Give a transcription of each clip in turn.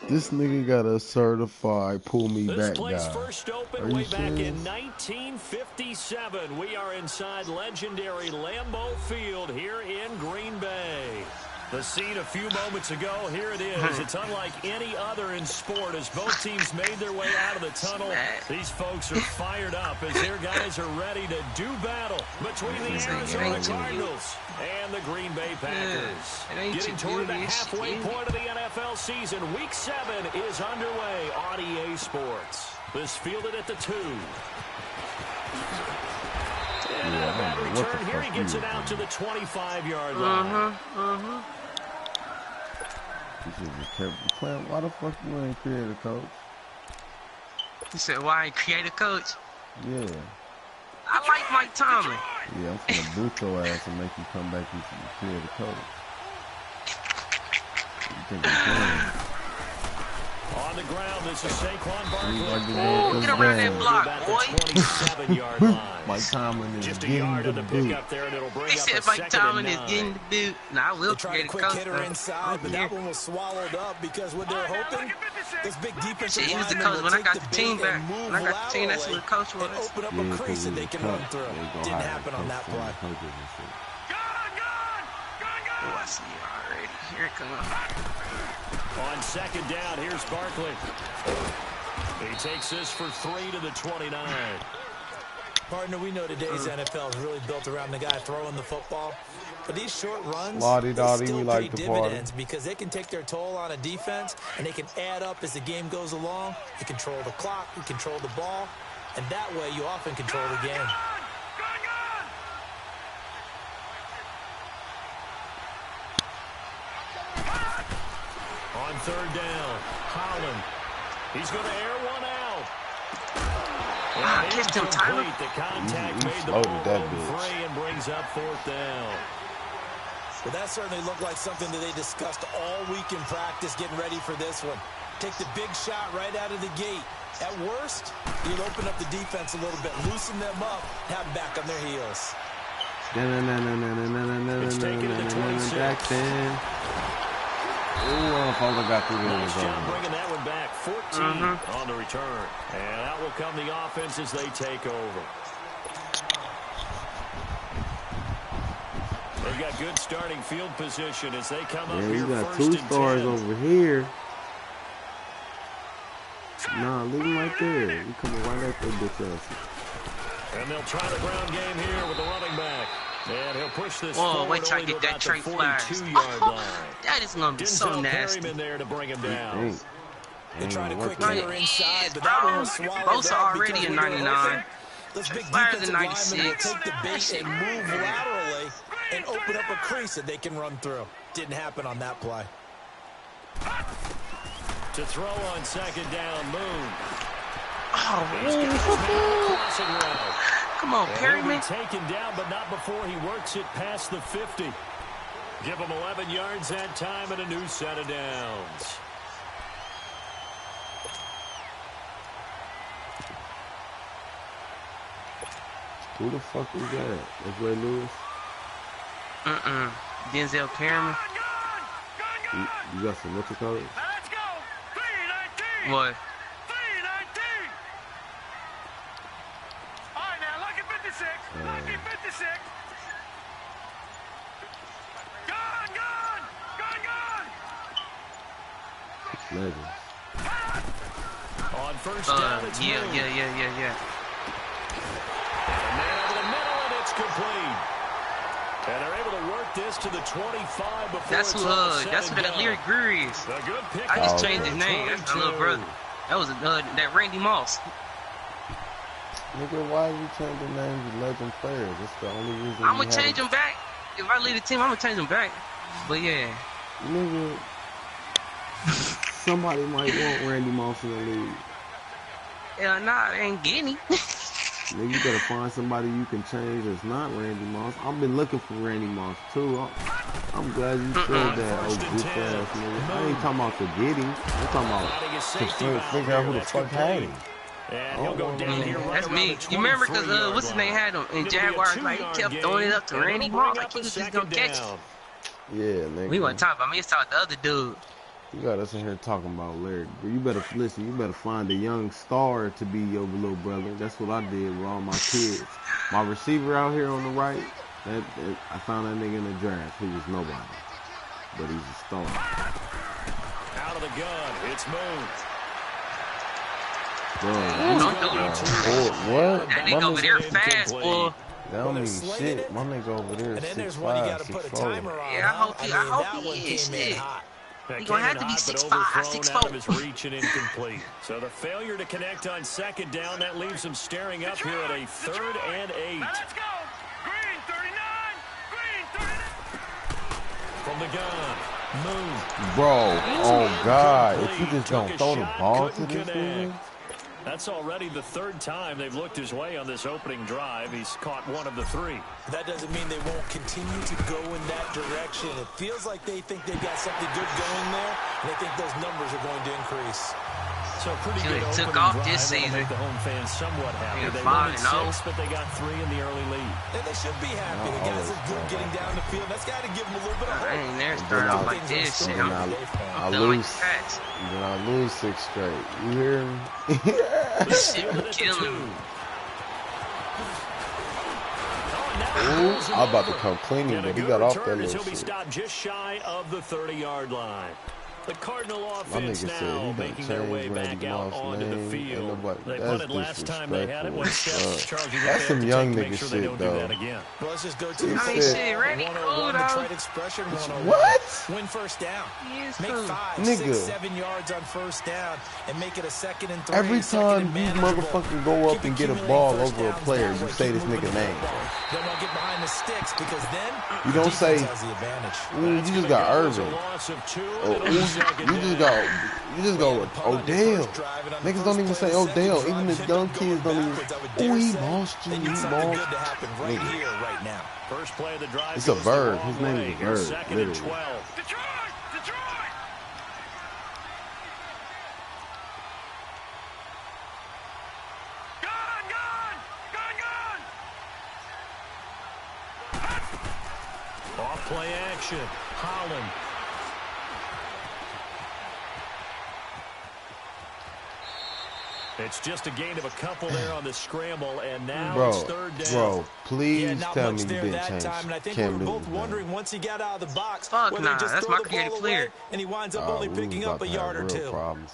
This nigga got a certified pull me This back place guy. first opened way back in 1957. We are inside legendary Lambeau Field here in Green Bay. The scene a few moments ago, here it is. It's unlike any other in sport as both teams made their way out of the tunnel. These folks are fired up as their guys are ready to do battle between the Arizona Cardinals and the Green Bay Packers. Getting toward the halfway point of the NFL season, Week 7 is underway on EA Sports. This fielded at the 2. And a bad return here. He gets it out to the 25-yard line. Why the fuck you ain't create a coach? You said, why I ain't create a coach? Yeah. I like Mike Tomlin. Yeah, I'm finna boot your ass and make you come back and create a coach. You think I'm playing? On the ground, this is Saquon Barkley. Get around that block, boy. 27-yard line. Mike Tomlin is just a getting yard the on the boot. pickup there, and it'll bring They up said a Mike Tomlin is 2nd and 9. getting the boot. Now I will Try create a a quick coach. hitter inside, but that one was swallowed up because what they're hoping, this big defensive Shit, he was the lineman coach will when I take got the the team bait back. and move When I got the team, that's who the coach laterally was. and open up a crease that they can run through. Didn't happen on that play. Oh, I see you already. Here it comes. On 2nd down, here's Barkley. He takes this for 3 to the 29. Partner, we know today's NFL is really built around the guy throwing the football. But these short runs, Lottie they Dottie, still we pay like the party. dividends because they can take their toll on a defense and they can add up as the game goes along. You control the clock, you control the ball, and that way you often control the game. On 3rd down, Holland. He's going to air one out. Kissed him, Tyler. The contact made the ball free and brings up 4th down. Well, that certainly looked like something that they discussed all week in practice, getting ready for this one. Take the big shot right out of the gate. At worst, you'll open up the defense a little bit, loosen them up, have them back on their heels. It's taken to the 26. Ooh, I got through Nice job bringing that one back. 14 on the return. And out will come the offense as they take over. They've got good starting field position as they come up here you got first 2 and stars 10. over here. Nah, leave him right there. You coming right at that bitch ass. And they'll try the ground game here with the running back. And he'll push this Whoa, forward wait till I only get to that about trait the flags. 42-yard line. That is going to be so Denzel nasty. Perryman there to bring him down. They tried a quick Right. hitter inside, but that one was swallowed Both are up already because in when they're 99. open, those big Flyers in defensive linemen will 96. take the bait and move laterally and open up a crease that they can run through. Didn't happen on that play. To throw on 2nd down, Moon. Oh, come on, Perryman. Taken down, but not before he works it past the 50. Give him 11 yards that time and a new set of downs. Who the fuck is that? That's Ray Lewis? Denzel Perryman. You got some what you call it? Let's go. 319. What? 319. All right, now, lucky 56. Lucky 56. Gone. Legends. On 1st down, it's yeah. And man over the middle, and it's complete. And they're able to work this to the 25 before That's it's who, all said that's and who that done. Lyric Greer is. A good pick I just up changed there, his name. That's my little 22. brother. That was that Randy Moss. Nigga, why you change the names of legend players? That's the only reason. I'm gonna change him back. If I lead the team, I'm gonna change him back. But yeah. Nigga, somebody might want Randy Moss in the league. Hell nah, they ain't getting him. Nigga, you gotta find somebody you can change that's not Randy Moss. I've been looking for Randy Moss too. I'm glad you said that, oh bitch ass nigga. I ain't talking about to get him. I'm talking about to figure out who the fuck had him. And he'll go down here right That's me. You remember because what's his name had him in Jaguars? Like he kept throwing it up to Randy Moss like he was just gonna catch it. Yeah, nigga. We want to talk about me. Let's talk about the other dude. You got us in here talking about Larry. But you better listen. You better find a young star to be your little brother. That's what I did with all my kids. My receiver out here on the right. I found that nigga in the draft. He was nobody, but he's a star. Out of the gun, it's Moon. Bro, what? That nigga over there fast, boy. That don't mean shit. My nigga over there is 6'5", 6'4". Yeah, I hope he is shit. He's going to have to be 6'5", 6'4". Reach and incomplete. So the failure to connect on second down, that leaves him staring up here at a 3rd and 8. Let's go. Green 39. Green 39. From the gun, Moon. Bro, oh God, if you just don't throw the ball to this nigga. That's already the 3rd time they've looked his way on this opening drive. He's caught 1 of the 3. That doesn't mean they won't continue to go in that direction. It feels like they think they've got something good going there, and they think those numbers are going to increase. So pretty good opening took off drive. this That'll season. make the home fans somewhat happy. Yeah, They 5-0. won 6, but they got 3 in the early lead. And they should be happy. The guys are good getting down the field. That's got to give them a little bit of hope. I ain't never started off like this. Shit, I feeling like lose. cracks. Then I lose 6 straight. You hear me? This shit be killing me. Ooh, I'm about to come clean him, but he got off that He'll little be shit. stopped just shy of the 30-yard line. The Cardinal My offense nigga said now he making done their way changed back Randy out Moss' onto the name. Ain't field. nobody, They that's punted last time they had it when Steps disrespectful. charging what That's they some have to young take to make nigga sure they shit, don't do though. that again. Well, let's just go to He the said- Shit, Randy 101, cool, the trade though. expression 101. What? Win first down. He is Make cool. 5, Nigga. 6, 7 yards on first down and make it a 2nd and 3. Every second time and these manageable. motherfuckers go up Keep and get a accumulating ball first over a downs player, that you way. say Keep this moving nigga the name. football. Don't want to get behind the sticks because then You don't say, defense has the advantage. ooh, you just got Irvin. You just go with Odell. Niggas don't even say Odell. Even the young kids don't even. Oh, he lost you. He lost. Nigga. First play of the drive. It's a goes the bird. wrong His name way. is a Here's bird, 2nd and literally. 12. Detroit. Detroit. Gun. Gun. Gun. Gun. Off play action. Holland. It's just a gain of a couple there on the scramble, and now it's 3rd down. Bro, please Not tell much me you there didn't that change time, and I think Cam we were both Newton's wondering name. once he got out of the box Fuck whether nah, he just that's throw my the creative ball player. away, and he winds up only We was picking about up a to yard have or real 2. problems.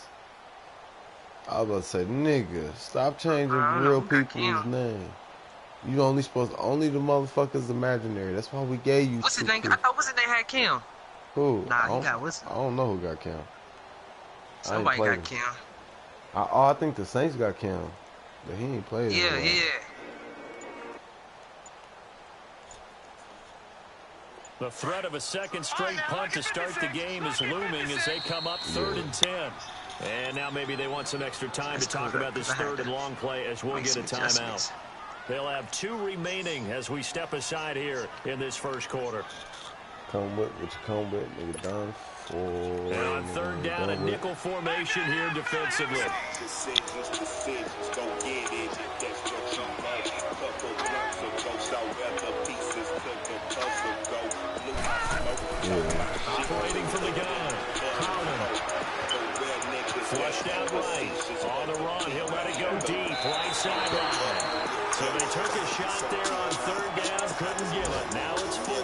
I was about to say, nigga, stop changing I don't know real who got people's Cam. name. You only the motherfuckers imaginary. That's why we gave you What's his two name? I people. thought what's his name had Cam. Who? Nah, I he don't- got what's I don't know who got Cam. somebody played got him. Cam. I think the Saints got Cam, but he ain't played. Yeah, in a while. yeah. The threat of a second straight punt to start the game is looming as they come up 3rd and 10. And now maybe they want some extra time to talk about this 3rd and long play as we'll get a timeout. They'll have 2 remaining as we step aside here in this first quarter. Come with what you come with, nigga. Done for. And on 3rd down, a nickel formation here defensively. Go get it. That's what you like. Couple blunts or go however pieces to the puzzle go. Blue smoke. Operating from the gun. Holland. Flushed out right. On the run. He'll let it go deep. Right sideline. So they took a shot there on 3rd down. Couldn't get it. Now it's 4. I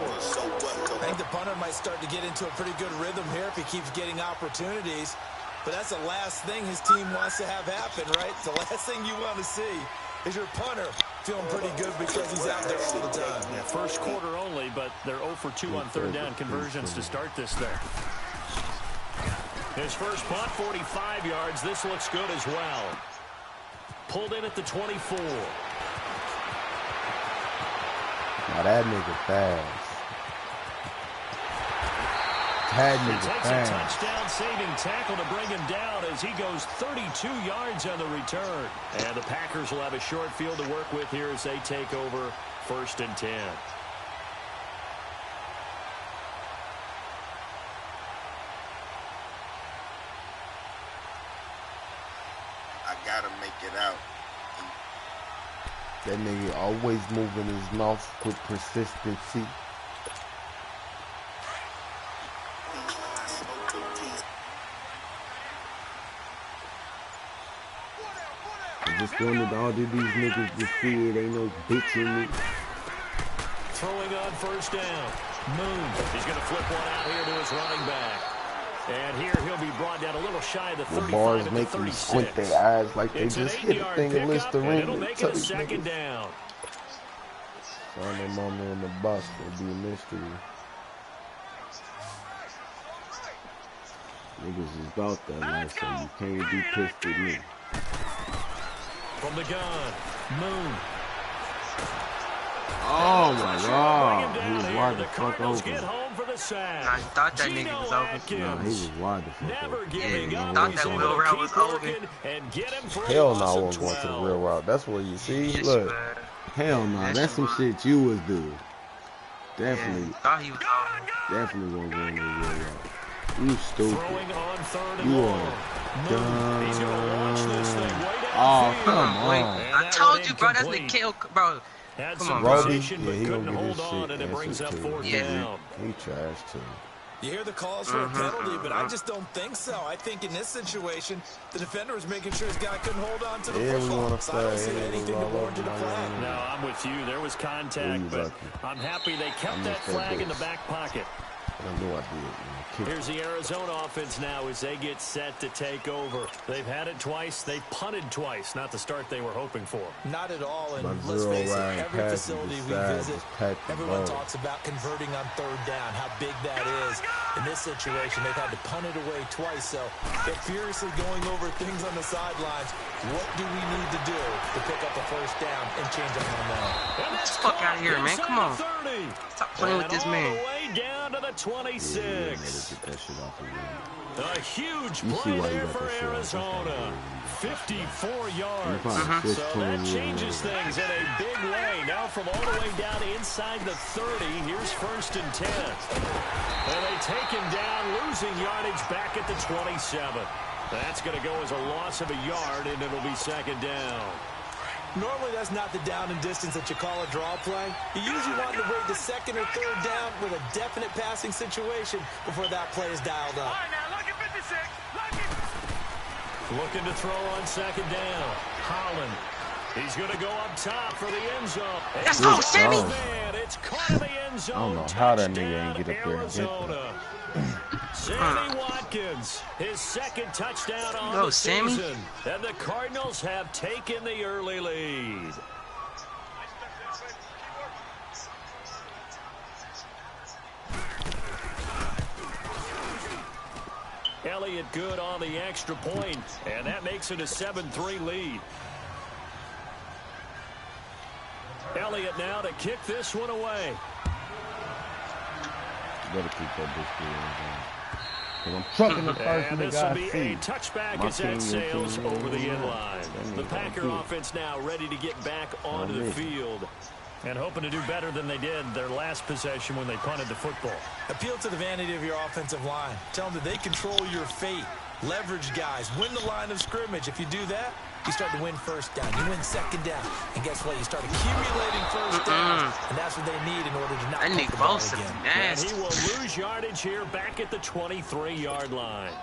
think the punter might start to get into a pretty good rhythm here if he keeps getting opportunities. But that's the last thing his team wants to have happen, right? The last thing you want to see is your punter feeling pretty good because he's out there all the time. Yeah, first quarter only, but they're 0 for 2 on 3rd down conversions to start this thing. His first punt, 45 yards. This looks good as well. Pulled in at the 24. Now that nigga fast. That He nigga takes a fast. touchdown-saving tackle to bring him down as he goes 32 yards on the return. And the Packers will have a short field to work with here as they take over 1st and 10. I gotta make it out. That nigga always moving his mouth with persistency. I smoke the peace. wanted all of these niggas to see it. Ain't no bitch in me. Throwing on first down. Moon. He's going to flip one out here to his running back. And here he'll be brought down a little shy of the 35 bars at make the them 36. squint their eyes like they It's just an hit the 8-yard thing and list pickup, the and ring. it'll make it a second down. Find their mama on the bus. It'll be a mystery. Niggas is about that life, so you can't be pissed at me. From the gun, Moon. Oh my God, he was wide the The fuck Cardinals open. get home for the sack. Nah, I thought that nigga was open. Nah, he was wide the fuck Never open. giving Yeah, up. thought He's that able wheel to route keep was working open. and get him for a Hell loss no, I of won't go to the 12. real route. That's what you see. Yes, Look, man. hell no, Yes, that's some man. shit you was do. Yeah, Definitely, thought he was open. definitely won't go in the real route. You stupid. Throwing on third and You long. are Moon. He's going to launch this thing way Oh, downfield. come Wait, on. And I that told one you, bro. That's the incomplete. kill, bro. Had Come some on, Roby, position, but yeah, he couldn't gonna get hold his on, shit and it brings up answered, too. fourth Yeah. down. He trash too. You hear the calls for a penalty, but I just don't think so. I think in this situation, the defender was making sure his guy couldn't hold on to the Yeah, we football. wanna So I don't flag. see Yeah, anything we to all warrant over a my flag. line. No, I'm with you. There was contact, Ooh, but lucky. I'm happy they kept I'm that just that flag in the bitch. back pocket. I knew I did. Man. Here's the Arizona offense now as they get set to take over. They've had it twice. They've punted twice. Not the start they were hoping for. Not at all, and My let's zero face it, line every passes facility we decide visit, just pack the everyone ball. talks about converting on third down, how big that is. In this situation, they've had to punt it away twice, so they're furiously going over things on the sidelines. What do we need to do to pick up a first down and change our momentum? Get the fuck out of here, man. Come on. Stop playing with this man. All the way down to the 26. Yeah, get that shit off of me. A huge You see play why you there got for that shit off. Arizona. 54 yards. Mhm. So that changes things in a big way. Now from all the way down inside the 30, here's first and 10. And they take him down, losing yardage back at the 27. That's going to go as a loss of a yard, and it'll be second down. Normally, that's not the down and distance that you call a draw play. You usually want to wait the second or third down with a definite passing situation before that play is dialed All up. right, now look at 56. Look at. Looking to throw on second down. Holland. He's going to go up top for the end zone. Let's go, Sammy. Man, it's caught in the end zone. I don't know how that nigga ain't Touchdown, get up there and get Arizona. Sammy Watkins, his second touchdown on Go, the Sammy. season. And the Cardinals have taken the early lead. Elliott good on the extra point, and that makes it a 7-3 lead. Elliott now to kick this one away. Better keep that bitch going. Cause I'm trucking the first And this nigga will I be see. a touchback My as that team, your sails team, over the yeah. end line. That The nigga Packer good. offense now ready to get back onto the me. field. And hoping to do better than they did their last possession when they punted the football. Appeal to the vanity of your offensive line. Tell them that they control your fate. Leverage guys. Win the line of scrimmage. If you do that, you start to win first down. You win second down. And guess what? You start accumulating first downs. And that's what they need in order to not That punt nigga the ball Bosa again. And nasty. he will lose yardage here back at the 23-yard line.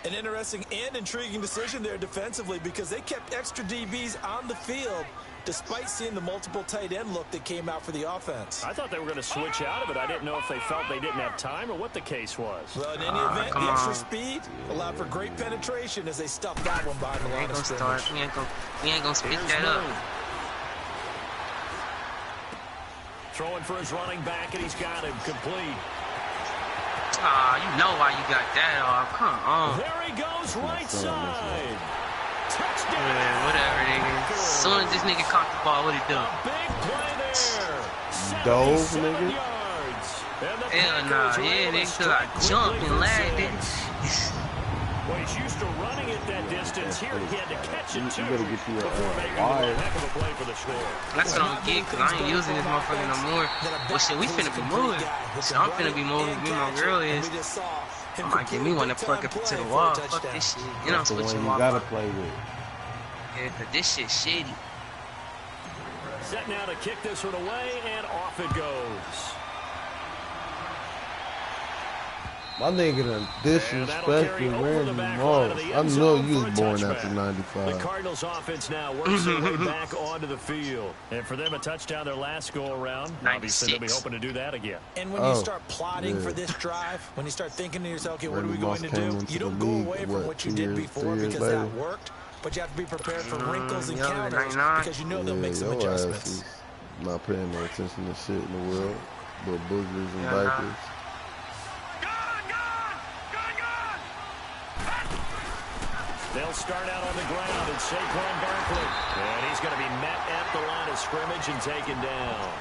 An interesting and intriguing decision there defensively because they kept extra DBs on the field despite seeing the multiple tight end look that came out for the offense. I thought they were going to switch out of it. I didn't know if they felt they didn't have time or what the case was. Well, in any event, the come extra on. speed allowed for great penetration as they stuffed that one behind the We line ain't of gonna scrimmage. start. We ain't gonna spit Here's that up. Moon. Throwing for his running back, and he's got him complete. Ah, you know why you got that off. Come on. There he goes, right side. Touchdown. Man, whatever, nigga. As soon as this nigga caught the ball, what'd he do? A big play there. Dove, 77 nigga. yards. And the Hell Packers nah, were yeah, able to nigga, till I strike jumped quickly and for lagged it. six. Well, he's used to running at that distance. Here he had to catch it, too, You better get you a before making wire. a heck of a play for the score. That's what I'm getting, cause I ain't using this motherfucker no more. Well, shit, we finna be moving. So I'm finna be moving. Me and my girl is. I might get me one to plug up into the wall. Fuck this shit. You know, I'm That's the one switching you wall. gotta play with. Yeah, cause this shit shitty. Set now to kick this one away, and off it goes. My nigga done disrespected Randy Moss. I know you was born after 95. The Cardinals offense now works their way back onto the field. And for them, a touchdown their last go-around. Obviously, they'll be hoping to do that again. And when you start plotting for this drive, when you start thinking to yourself, okay, what are we going to do? You don't go away from what you did before because that worked. But you have to be prepared for wrinkles and counters because you know they'll make some adjustments. Not paying no attention to shit in the world. Little boogers and diapers. They'll start out on the ground, and Saquon Barkley. And he's going to be met at the line of scrimmage and taken down.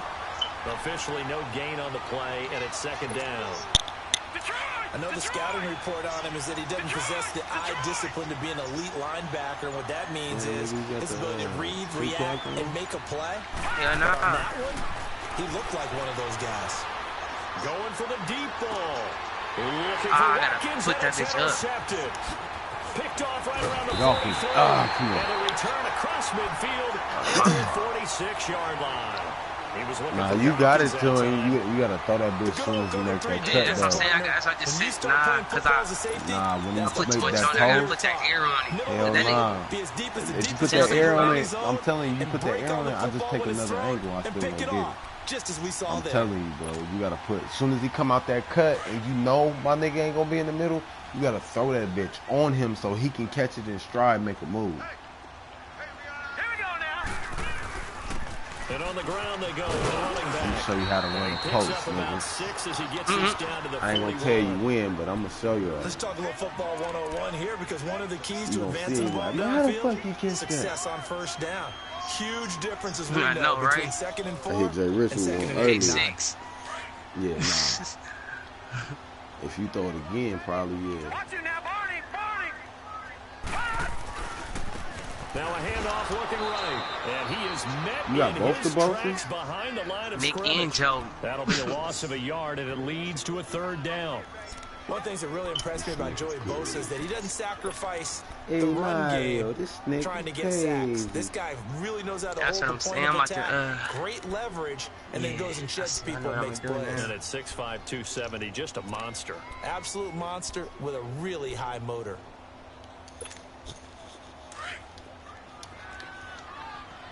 Officially no gain on the play, and it's second down. I know the scouting report on him is that he doesn't possess the eye discipline to be an elite linebacker. And what that means is his ability to read, react, and make a play. Yeah, no. On that one, he looked like one of those guys. Going for the deep ball. Looking for Watkins, put that bitch intercepted. Picked off right around the 43. Come on. And a return across midfield at the 46-yard line. Nah, you got it to him. You got to throw that bitch soon as you make that cut. That's what I'm saying. I just sit. When you put make that that put that air on it. Hell nah. If you put that air on it, I'm telling you, you put that air on it, I'll just take another angle. I still gonna get it. Just as we saw I'm telling you, bro. You got to put, as soon as he come out that cut and you know my nigga ain't going to be in the middle, you got to throw that bitch on him so he can catch it in stride and make a move. And on the ground they go. Running back. Let me show you how to run post, nigga. I ain't gonna tell you when, but I'm gonna show you. Let's talk a little football 101 here because one of the keys to advancing the ball downfield, success on first down. Huge difference as we know between second and 4 and second and 8. 6. Yeah, nah. If you throw it again, probably yeah. Watch it now, Barney. Now a handoff looking right, and he is met you got in both his the tracks behind the line of Nick scrimmage. and Joe. That'll be a loss of a yard, and it leads to a third down. One thing that really impressed me about Joey Bosa is that he doesn't sacrifice the run game trying to get sacks. This guy really knows how to hold the point of attack. Great leverage, and then goes and sheds people and makes plays. And at 6'5", 270, just a monster. Absolute monster with a really high motor.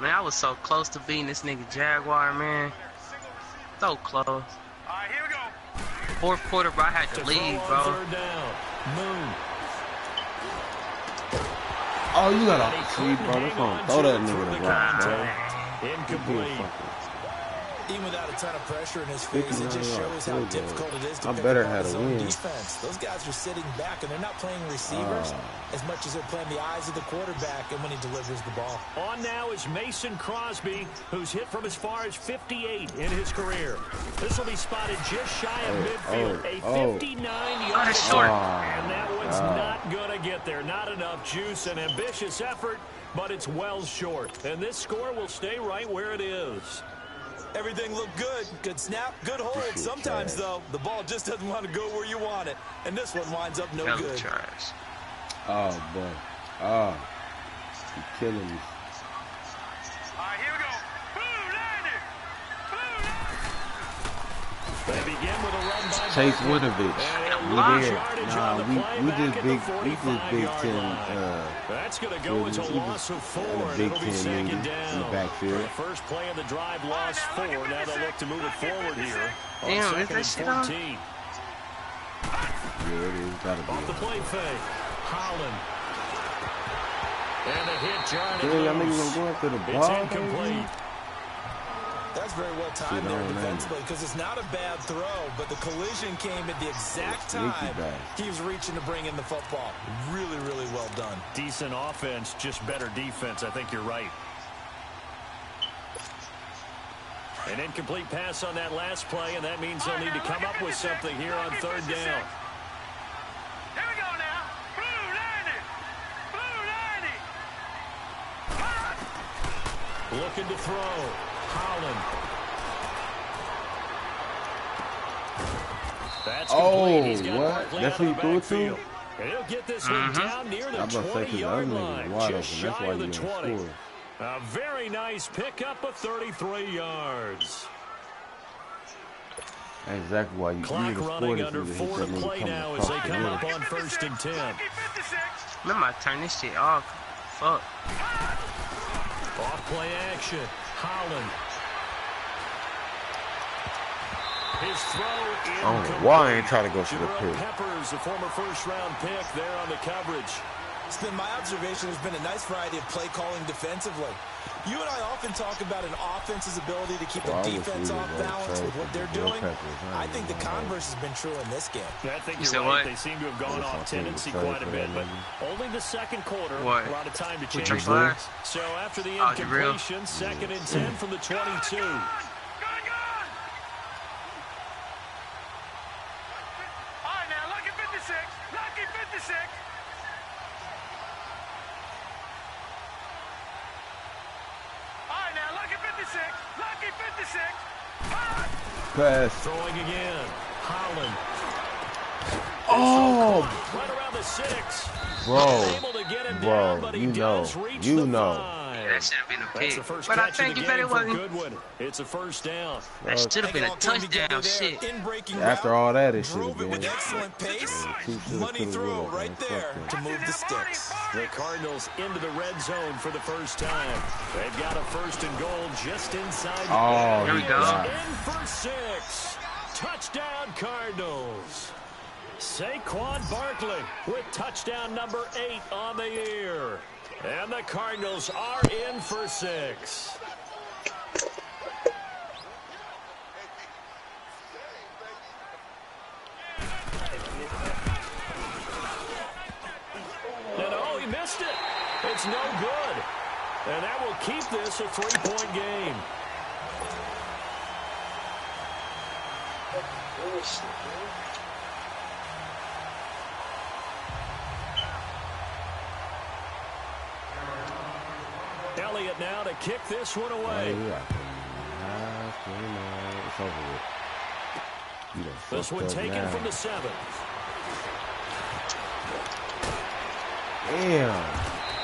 Man, I was so close to beating this nigga Jaguar, man. So close. All right, here we go. Fourth quarter, bro, I had to leave, bro. Third down. Moon. Oh, you gotta see, bro. That's gonna throw that nigga the rock, bro. Incomplete. Even without a ton of pressure in his face, it just shows how difficult it is to pick better up had his a own win. defense. Those guys are sitting back, and they're not playing receivers as much as they're playing the eyes of the quarterback and when he delivers the ball. On now is Mason Crosby, who's hit from as far as 58 in his career. This will be spotted just shy of midfield. A 59-yard short. And that one's not going to get there. Not enough juice. An ambitious effort, but it's well short. And this score will stay right where it is. Everything looked good. Good snap, good hold. Sometimes, though, the ball just doesn't want to go where you want it. And this one winds up no good. Oh, boy. Oh. You're killing me. All right, here we go. Blue landed. They begin with a run by Chase Barkley. Winovich. We there. Nah, we just Big Ten. That's going to go as a loss of 4. Big It'll be Ten second in the down. backfield. The first play of the drive, lost 4. Now they'll look to move it forward here. Damn, is that shit on? 14. Yeah, it is. Gotta be. Off the play fake. Holland. And a hit, John. Yeah, y'all niggas gonna go after the It's ball, incomplete. baby? That's very well timed there defensively because it's not a bad throw, but the collision came at the exact time he was reaching to bring in the football. Really, really well done. Decent offense, just better defense. I think you're right. An incomplete pass on that last play, and that means they'll need to come up with something here on third down. Here we go now. Blue landed. Blue landed. Looking to throw. Holland. That's complete. He's got what? Barkley That's out who of you the threw it to? backfield. And he'll get this one down near the 20-yard line. Just shy of the 20. A very nice pickup of 33 yards. That's exactly why you Clock need a running score under to 4 to play now as they come up on 1st and 10. Man, I might turn this shit off. Fuck. Off play action. Holland. His throw in. I don't know why I ain't trying to go to the pick. Peppers, a former first-round pick, there on the coverage. It's been my observation. There's been a nice variety of play calling defensively. You and I often talk about an offense's ability to keep a defense off balance with what they're doing. I think the converse has been true in this game. Yeah, I think you're right. They seem to have gone off tendency quite a bit, but only the second quarter. A lot of time to change things. So after the incompletion, 2nd and 10 from the 22. Pass. Throwing again. Holland. Oh, right around the 6. bro, Able to get him bro, down, but he you does know, reach you the know. 5. Yeah, that should have been a That's pick. the first But I catch think of the you bet game it for wasn't. Goodwin. It's a first down. That should have been a touchdown. Shit. After all that, it should Drove have it been. with excellent pace. Money throw right there to move the sticks. The Cardinals into the red zone for the first time. They've got a 1st and goal just inside. Oh, here we go. In for 6. Touchdown Cardinals. Saquon Barkley with touchdown number 8 on the year. And the Cardinals are in for 6. And oh, he missed it. It's no good. And that will keep this a 3-point game. Elliott now to kick this one away. It's over with. This one taken from the 7. Damn.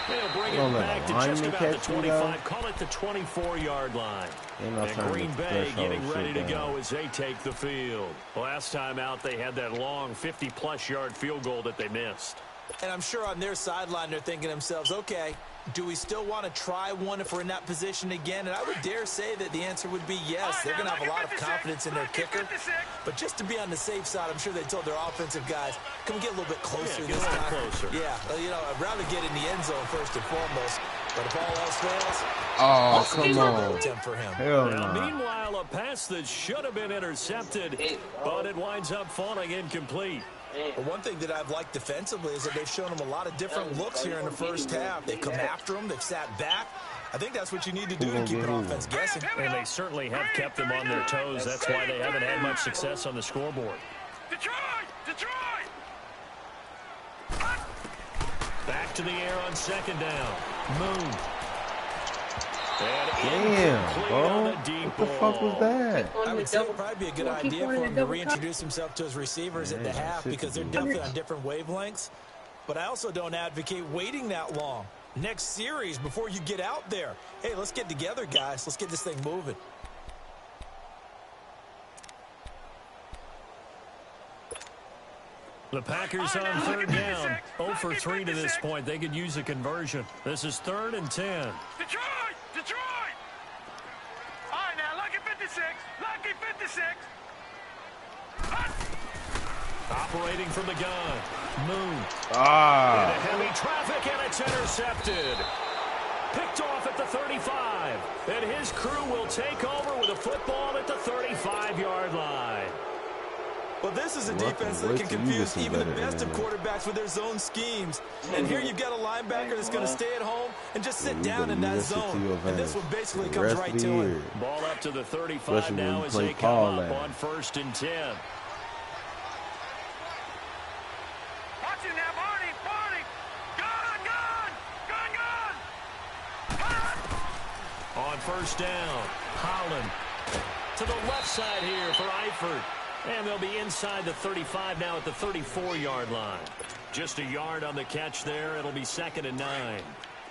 They'll bring it back to just about the 25. Call it the 24-yard line. And Green Bay getting ready to go as they take the field. Last time out, they had that long 50-plus yard field goal that they missed. And I'm sure on their sideline, they're thinking to themselves, okay, do we still want to try one if we're in that position again? And I would dare say that the answer would be yes. They're going to have a lot of confidence in their kicker. But just to be on the safe side, I'm sure they told their offensive guys, can we get a little bit closer this time? Closer. Yeah, I'd rather get in the end zone first and foremost. But if all else fails, come on. attempt for him. Now, meanwhile, a pass that should have been intercepted, but it winds up falling incomplete. But one thing that I've liked defensively is that they've shown them a lot of different looks here in the first half. They've come after them. They've sat back. I think that's what you need to do to keep an offense guessing. And they certainly have kept them on their toes. That's why they haven't had much success on the scoreboard. Detroit! Back to the air on 2nd down. Moon. Damn, bro. What the fuck was that? I would say it would probably be a good idea for him to reintroduce himself to his receivers at the half because they're definitely on different wavelengths. But I also don't advocate waiting that long. Next series before you get out there. Hey, let's get together, guys. Let's get this thing moving. The Packers on 3rd down. 0 for 3 to this point. They could use a conversion. This is 3rd and 10. Detroit! All right, now, lucky 56. Lucky 56. Operating from the gun. Moon. Into heavy traffic, and it's intercepted. Picked off at the 35. And his crew will take over with a football at the 35-yard line. Well, this is a defense that can confuse even the best of quarterbacks with their zone schemes. And here you've got a linebacker that's going to stay at home and just sit down in that zone. And this one basically comes right to him. Ball up to the 35 now as they come up on 1st and 10. Watch it now, Barney! Gun! On 1st down, Holland to the left side here for Eifert. And they'll be inside the 35 now at the 34-yard line. Just a yard on the catch there. It'll be 2nd and 9.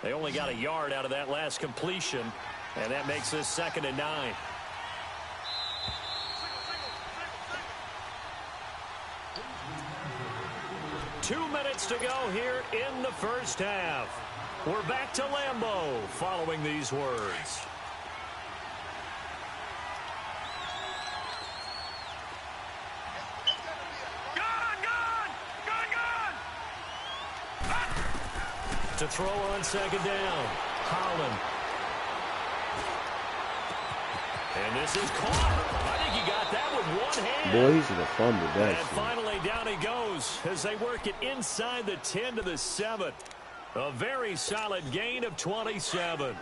They only got a yard out of that last completion, and that makes this 2nd and 9. 2 minutes to go here in the first half. We're back to Lambeau following these words. To throw on second down, Holland. And this is caught. I think he got that with one hand. Boy, he should have fumbled that. And finally down he goes as they work it inside the 10 to the 7. A very solid gain of 27.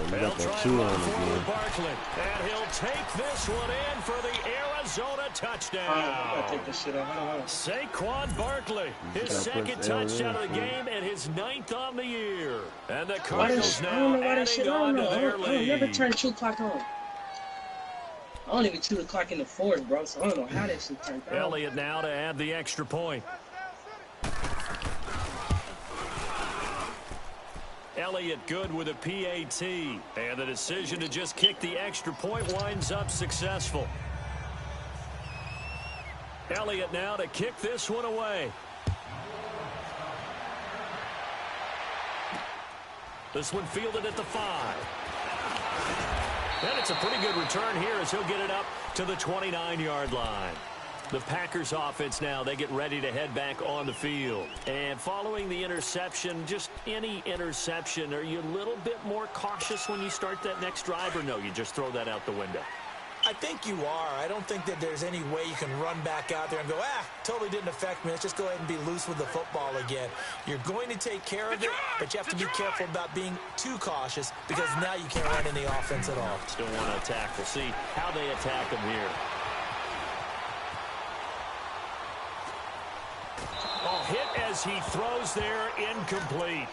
They'll try and run forward Barkley. And he'll take this one in for the Arizona touchdown. Saquon Barkley, his second touchdown of the game and his 9th on the year. And the Cardinals now adding on to their lead. I don't never turn 2 o'clock on. I don't even 2 o'clock in the fourth, bro, so I don't know how that shit turned out. Elliott now to add the extra point. Elliott good with a PAT. And the decision to just kick the extra point winds up successful. Elliott now to kick this one away. This one fielded at the 5. And it's a pretty good return here as he'll get it up to the 29-yard line. The Packers offense now, they get ready to head back on the field. And following the interception, just any interception, are you a little bit more cautious when you start that next drive, or no, you just throw that out the window? I think you are. I don't think that there's any way you can run back out there and go, totally didn't affect me. Let's just go ahead and be loose with the football again. You're going to take care of it, but you have to be careful about being too cautious because now you can't run any offense at all. Still want to attack. We'll see how they attack him here. Hit as he throws there, incomplete.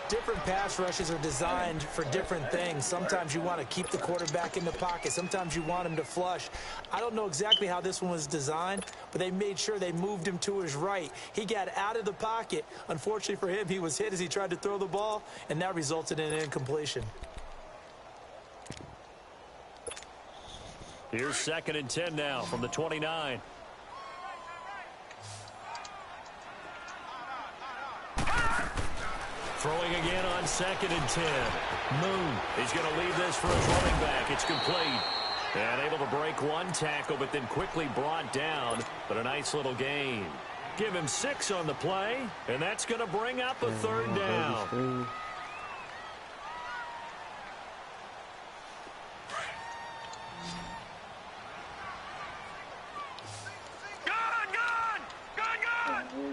Different pass rushes are designed for different things. Sometimes you want to keep the quarterback in the pocket. Sometimes you want him to flush. I don't know exactly how this one was designed, but they made sure they moved him to his right. He got out of the pocket. Unfortunately for him, he was hit as he tried to throw the ball, and that resulted in an incompletion. Here's 2nd and 10 now from the 29. Throwing again on 2nd and 10. Moon, he's going to leave this for his running back. It's complete. And able to break one tackle, but then quickly brought down. But a nice little gain. Give him 6 on the play, and that's going to bring up a 3rd down.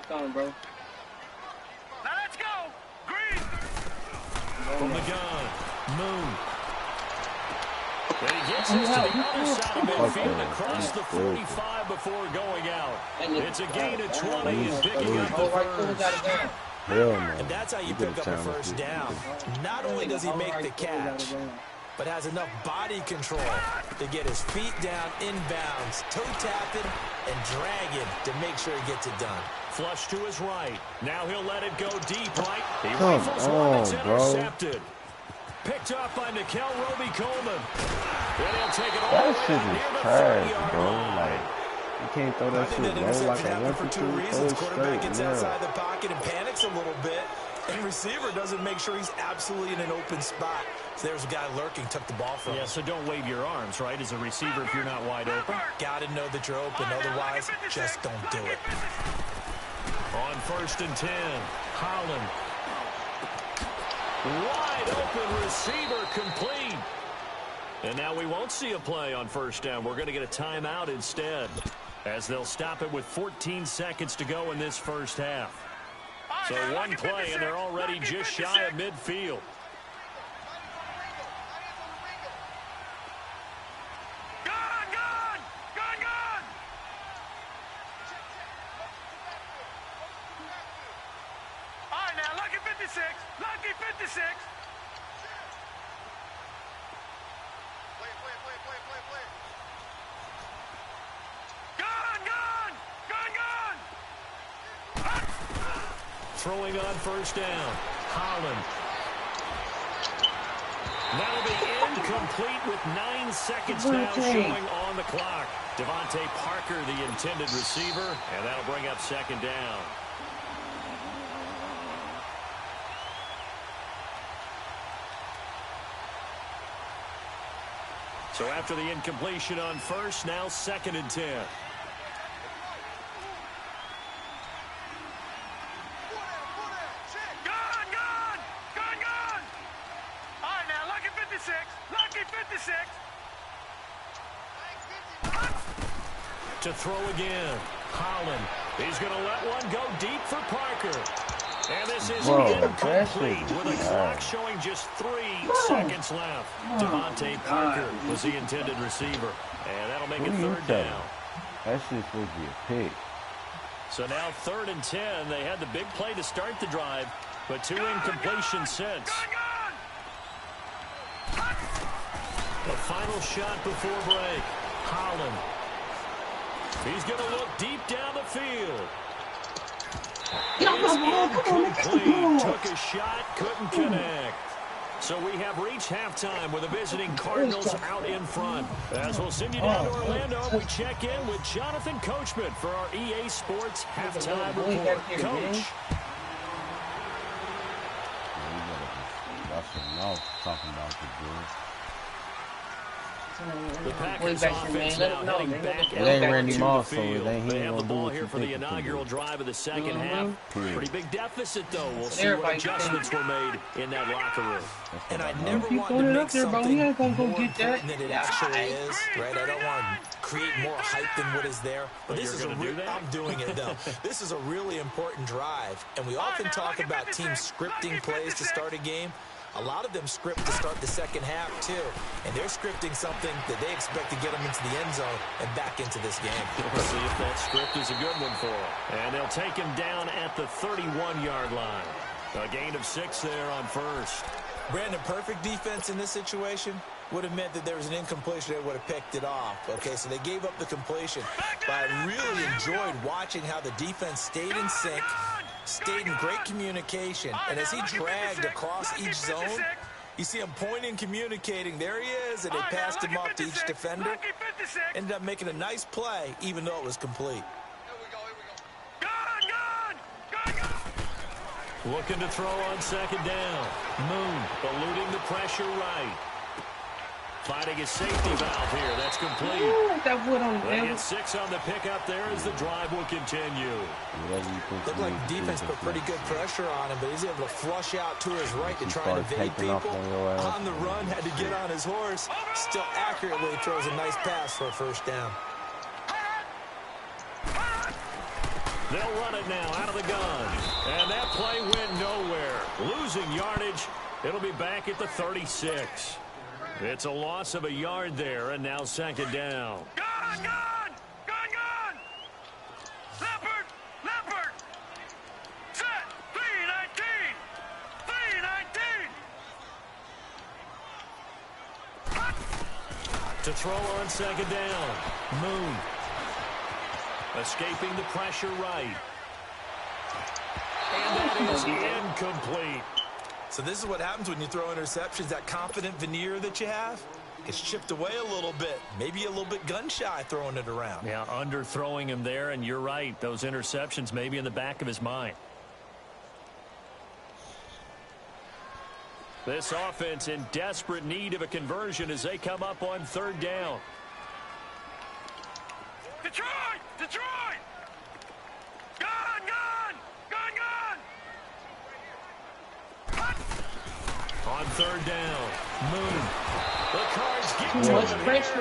Gone, bro. Now let's go. Green. From the gun, Moon. And he gets this to the other side of midfield across the 45 before going out. It's a gain of 20 and picking up the first. And that's how you pick up a first down. Not only does he make the catch, but has enough body control to get his feet down inbounds, toe tapping, and dragging to make sure he gets it done. Flush to his right. Now he'll let it go deep right. He Come rifles one that's on, bro. intercepted. Picked up by Nickel Roby-Coleman. And he'll take it all That the way shit out is near the trash, 30-yard bro. line. Like, you can't throw I that think shit that low like interception a happened for 2 reasons. Quarterback gets outside Yeah. the pocket and panics a little bit, and receiver doesn't make sure he's absolutely in an open spot. So there's a guy lurking, took the ball from him. Yeah, so don't wave your arms, right, as a receiver if you're not wide open. Got to know that you're open. Otherwise, just don't do it. On 1st and 10, Holland. Wide open receiver complete. And now we won't see a play on 1st down. We're going to get a timeout instead, as they'll stop it with 14 seconds to go in this first half. So one play, and they're already just shy of midfield. Lucky 56. Throwing on 1st down, Holland. That'll be incomplete with 9 seconds now showing on the clock. Devontae Parker, the intended receiver, and that'll bring up second down. So after the incompletion on first, now 2nd and 10. To throw again. Holland. He's going to let one go deep for Parker. And this is incomplete with a clock showing just 3 seconds left. Devontae Parker was the intended receiver. And that'll make it 3rd down. That shit's supposed to be a pick. So now 3rd and 10. They had the big play to start the drive, but 2 incompletions since. The final shot before break. Holland. He's going to look deep down the field. Incomplete. Took a shot, couldn't connect. So we have reached halftime with the visiting Cardinals out in front. As we'll send you down to Orlando, we check in with Jonathan Coachman for our EA Sports halftime report. Coach. That's enough talking about the good. The Packers offense now heading back out Randy to Moss, the so field. They have the gonna ball do here for the inaugural drive of the second half. Pretty big deficit, though. We'll see what adjustments were made in that locker room. And I never want to make something more important than it actually is, right? I don't want to create more hype than what is there. But this is I'm doing it, though. This is a really important drive. And we often talk about teams scripting plays to start a game. A lot of them script to start the second half, too. And they're scripting something that they expect to get them into the end zone and back into this game. We'll see if that script is a good one for them. And they'll take him down at the 31-yard line. A gain of 6 there on first. Brandon, perfect defense in this situation would have meant that there was an incompletion that would have picked it off. Okay, so they gave up the completion. But I really enjoyed watching how the defense stayed in sync, stayed in great communication, and as he dragged across each zone, you see him pointing, communicating. There he is, and they passed him off to each defender. Ended up making a nice play, even though it was complete. Looking to throw on second down. Moon eluding the pressure right. Finding his safety valve here. That's complete. They get 6 on the pickup there as the drive will continue. Looked like the defense put pretty good pressure on him, but he's able to flush out to his right to try and evade people. On the run, had to get on his horse. Still accurately throws a nice pass for a first down. They'll run it now out of the gun. And that play went nowhere. Losing yardage. It'll be back at the 36. It's a loss of a yard there, and now second down. Gun! Leopard! Set! 319! To throw on second down. Moon. Escaping the pressure right. And that is incomplete. So this is what happens when you throw interceptions. That confident veneer that you have gets chipped away a little bit. Maybe a little bit gun-shy throwing it around. Yeah, underthrowing him there, and you're right. Those interceptions may be in the back of his mind. This offense in desperate need of a conversion as they come up on third down. Detroit! Gun! On third down, Moon. The Cards get to him.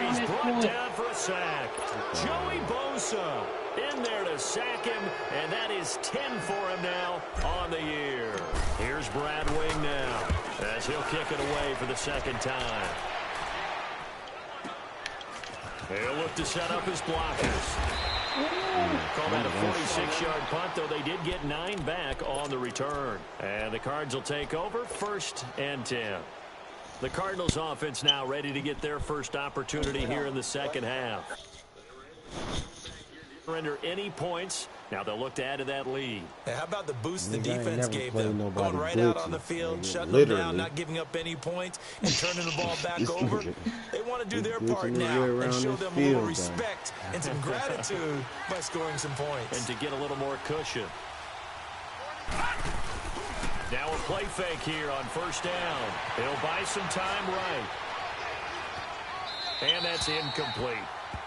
He's brought down for a sack. Joey Bosa in there to sack him, and that is 10 for him now on the year. Here's Brad Wing now as he'll kick it away for the second time. He'll look to set up his blockers. Call that a 46-yard punt, though they did get 9 back on the return. And the Cards will take over 1st and 10. The Cardinals offense now ready to get their first opportunity here in the second half. Surrender any points Now they'll look to add to that lead. Hey, how about the boost the Nigga, I ain't defense never gave played them? nobody Going right out blitzing, on the field, nigga, shutting them literally. down, not giving up any points, and turning the ball back over. They want to do their Glitching part his way now and around show this them a little field, respect and some gratitude by scoring some points. And to get a little more cushion. Now a play fake here on first down. He'll buy some time right. And that's incomplete.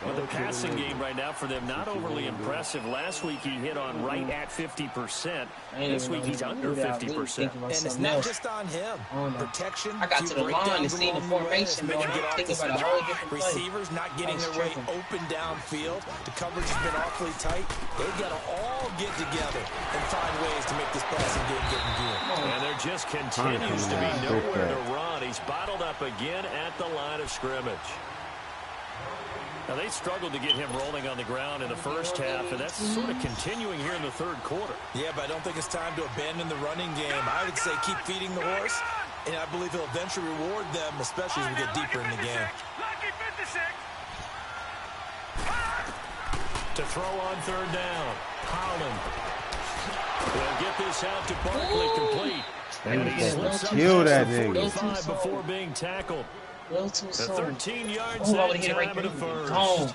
Well, the passing game right now for them, not overly impressive. Last week he hit on right at 50%. This week he's under 50%. And it's not just on him. Protection. I got to the line and seen the formation, bro. I'm thinking about a whole different play. Receivers not getting their way open downfield. The coverage has been awfully tight. They've got to all get together and find ways to make this passing game get in gear. And there just continues to be nowhere to run. He's bottled up again at the line of scrimmage. Now, they struggled to get him rolling on the ground in the first half, and that's sort of continuing here in the third quarter. Yeah, but I don't think it's time to abandon the running game. I would say keep feeding the horse, and I believe he'll eventually reward them, especially as we get deeper in the game. To throw on third down, Holland. They'll get this out to Barkley complete. And he slips up Kill that past the nigga. 45 before being tackled. The 13 yards I that would hit it right time of the there. first. Gone.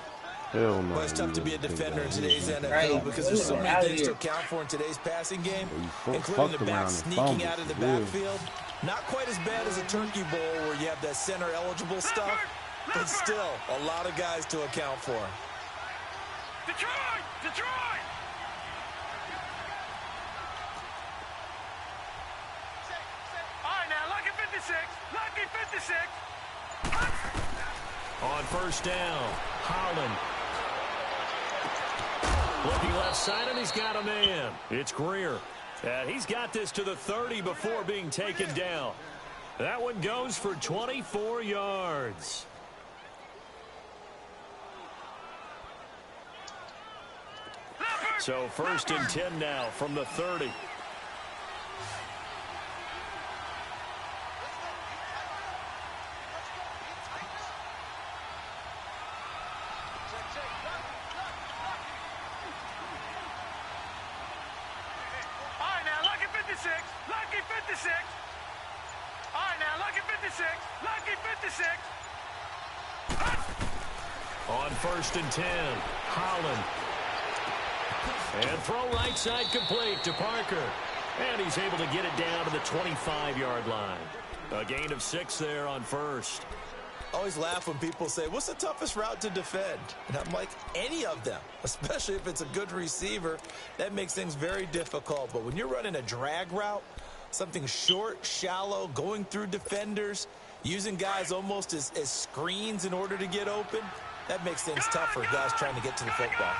Hell no. Well, it's tough to be a defender in today's NFL Right. because there's so many Outta things to here. account for in today's passing game, Well, you including fucked the back around and sneaking fumbled. out of the Yeah. backfield. Not quite as bad as a turkey bowl where you have that center-eligible stuff, but still a lot of guys to account for. Detroit! Detroit! All right, now, lucky 56. Lucky 56. On first down, Holland. Looking left side, and he's got a man. It's Greer. And he's got this to the 30 before being taken down. That one goes for 24 yards. So first and 10 now from the 30. All right, now, lucky 56. Lucky 56. All right, now, lucky 56. Lucky 56. On first and 10, Holland. And throw right side complete to Parker. And he's able to get it down to the 25-yard line. A gain of 6 there on first. Always laugh when people say, what's the toughest route to defend? And I'm like, any of them, especially if it's a good receiver. That makes things very difficult. But when you're running a drag route, something short, shallow, going through defenders, using guys almost as screens in order to get open, that makes things tough for guys trying to get to the football.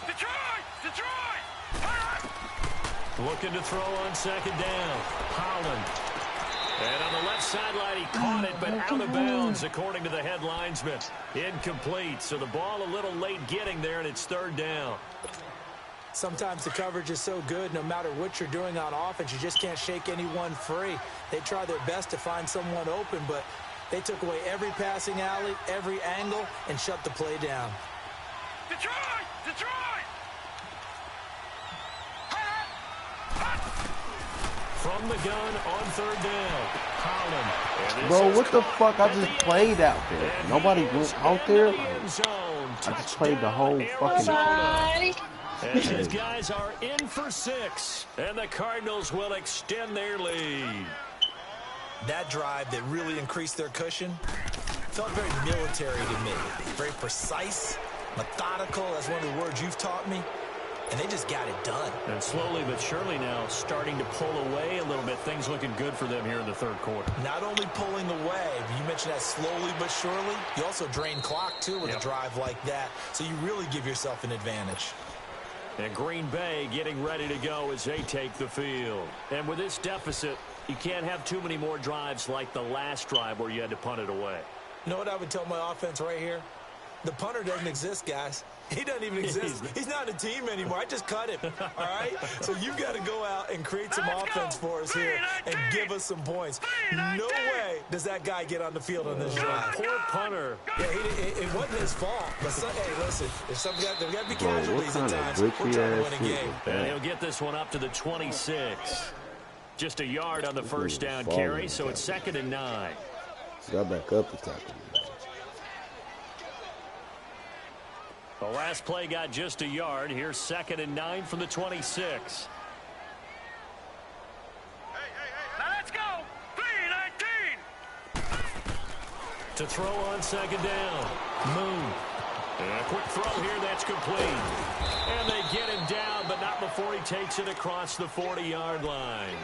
Detroit! Detroit! Looking to throw on second down. Holland. And on the left sideline, he caught it, but out of bounds, according to the head linesman. Incomplete, so the ball a little late getting there, and it's third down. Sometimes the coverage is so good, no matter what you're doing on offense, you just can't shake anyone free. They try their best to find someone open, but they took away every passing alley, every angle, and shut the play down. Detroit! Detroit! From the gun on third down, Holland. Bro, what the fuck? I just played out there. Nobody went out there. I just played the whole fucking... And these guys are in for 6, and the Cardinals will extend their lead. That drive that really increased their cushion felt very military to me. Very precise, methodical, that's one of the words you've taught me. And they just got it done. And slowly but surely now starting to pull away a little bit. Things looking good for them here in the third quarter. Not only pulling away, you mentioned that slowly but surely. You also drain clock, too, with a drive like that. So you really give yourself an advantage. And Green Bay getting ready to go as they take the field. And with this deficit, you can't have too many more drives like the last drive where you had to punt it away. You know what I would tell my offense right here? The punter doesn't exist, guys. He doesn't even exist. He's not a team anymore. I just cut him. All right? So you've got to go out and create some offense for us here and give us some points. No way does that guy get on the field on this drive. Poor punter. Yeah, it wasn't his fault. But hey, listen, there's got to be casualties at times. We're trying to win a game. And he'll get this one up to the 26. Just a yard on the first down carry, so it's 2nd and 9. Got back up the tackle. The last play got just a yard. Here's 2nd and 9 from the 26. Now let's go. 3-19. To throw on 2nd down. Moon. And a quick throw here. That's complete. And they get him down, but not before he takes it across the 40-yard line.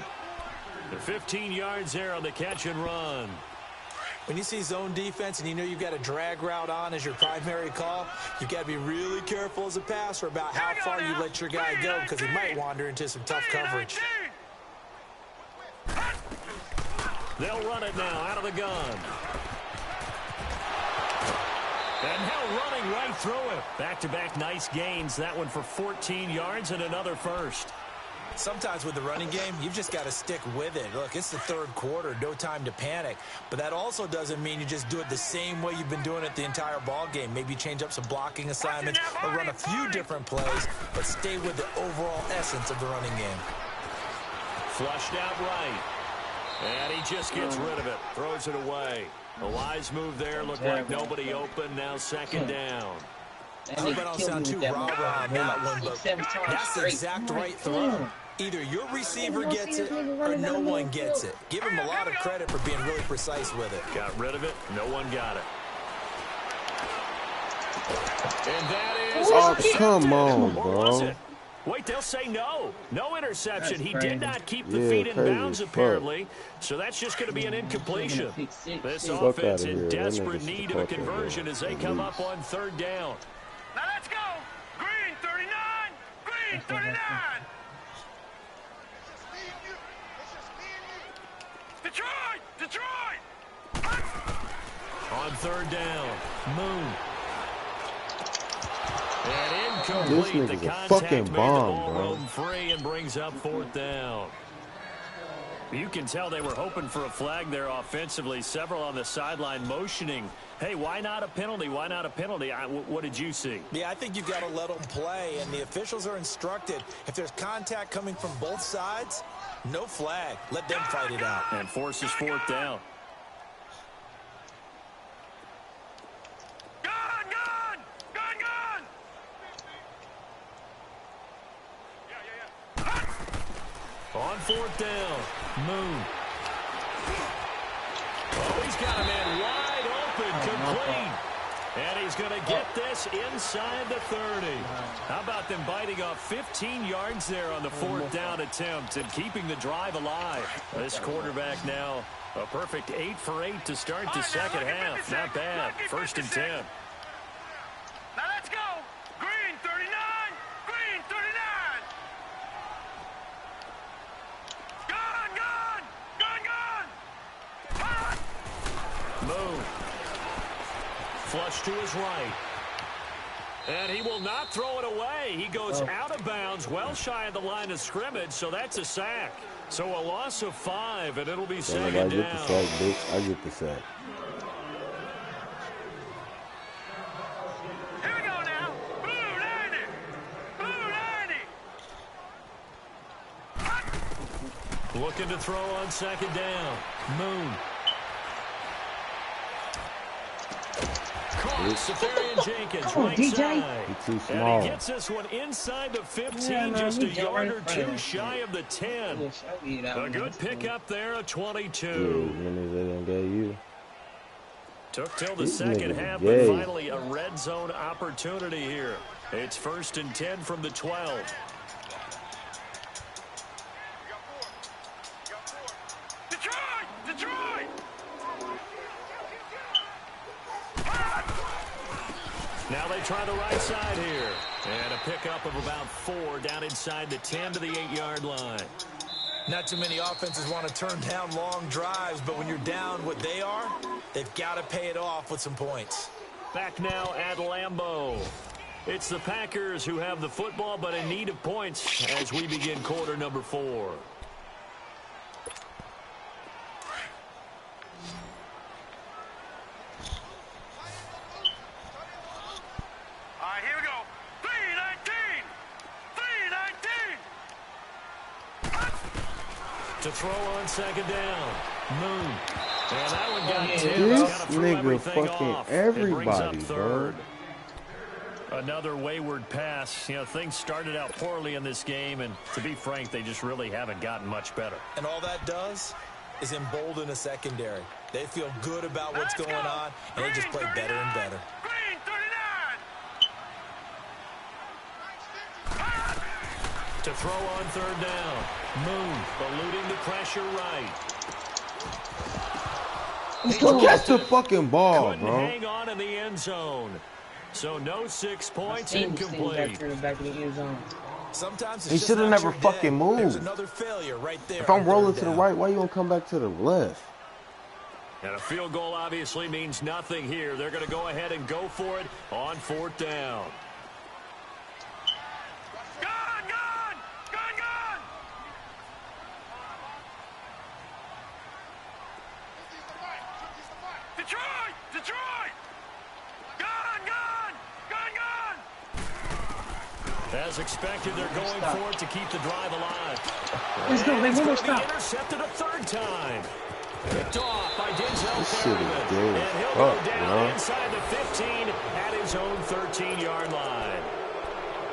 The 15 yards there on the catch and run. When you see zone defense and you know you've got a drag route on as your primary call, you've got to be really careful as a passer about how far you let your guy go because he might wander into some tough coverage. They'll run it now out of the gun. And now running right through it. Back-to-back nice gains. That one for 14 yards and another first. Sometimes with the running game, you've just got to stick with it. Look, it's the third quarter, no time to panic. But that also doesn't mean you just do it the same way you've been doing it the entire ball game. Maybe change up some blocking assignments or run a few different plays, but stay with the overall essence of the running game. Flushed out right. And he just gets rid of it. Throws it away. A wise move there. Looked like nobody open. Now 2nd down. I hope I don't sound too rah-rah on that one, but that's the exact right throw. Either your receiver gets it or no one gets it. Give him a lot of credit for being really precise with it. Got rid of it. No one got it. And that is... Oh, come on, bro. Wait, they'll say no. No interception. He did not keep the feet in bounds, apparently. So that's just going to be an incompletion. This offense in desperate need of a conversion as they come up on 3rd down. Now let's go. Green 39. Green 39. Detroit. Detroit. On 3rd down, Moon. And incomplete. This The nigga's a contact fucking made the bomb, ball bro. roam free and brings up 4th down. You can tell they were hoping for a flag there offensively. Several on the sideline motioning. Hey, why not a penalty? Why not a penalty? What did you see? Yeah, I think you've got to let them play, and the officials are instructed. If there's contact coming from both sides, no flag. Let them fight it out. And forces 4th down. On 4th down, Moon. Oh, he's got a man wide open, complete. And he's going to get this inside the 30. How about them biting off 15 yards there on the 4th down attempt and keeping the drive alive? This quarterback now a perfect 8 for 8 to start the second half. Not bad. 1st and 10. Now let's go. Green 39. Green 39. Move. Flush to his right. And he will not throw it away. He goes out of bounds, well shy of the line of scrimmage, so that's a sack. So a loss of 5, and it'll be 2nd down. I get the sack, bitch. I get the sack. Here we go now. Blue 90. Blue 90. Looking to throw on 2nd down. Moon. Safarian Jenkins, right side. He's too small. And he gets this one inside the 15, just a yard or 2 shy of the 10. A good pickup there, a 22. Took till the second half, but finally a red zone opportunity here. It's 1st and 10 from the 12. Detroit! Detroit! Now they try the right side here. And a pickup of about 4 down inside the 10 to the 8-yard line. Not too many offenses want to turn down long drives, but when you're down what they are, they've got to pay it off with some points. Back now at Lambeau. It's the Packers who have the football, but in need of points as we begin quarter number 4. All right, here we go. 3-19. 3-19. To throw on second down. Moon. And that one got This nigga fucking everybody, bro. Another wayward pass. You know, things started out poorly in this game, and to be frank, they just really haven't gotten much better. And all that does is embolden a secondary. They feel good about what's going on, and they just play better and better. Green 39. To throw on third down. Moon eluding the pressure right. Catch the fucking ball, Couldn't bro. hang on in the end zone. So no 6 points, incomplete. Sometimes He should have never fucking moved. Another failure right there. If I'm rolling to the right, why you gonna come back to the left? And a field goal obviously means nothing here. They're going to go ahead and go for it on fourth down. Gone, gone. Gone, gone. Detroit. Detroit. Gone, gone. Gone, gone. As expected, they're going for it to keep the drive alive. Let's go. They It's will going to be stop. intercepted a third time. Picked off by Denzel This shit is Perryman. dead And as he'll fuck, go down bro. inside the 15 at his own 13-yard line.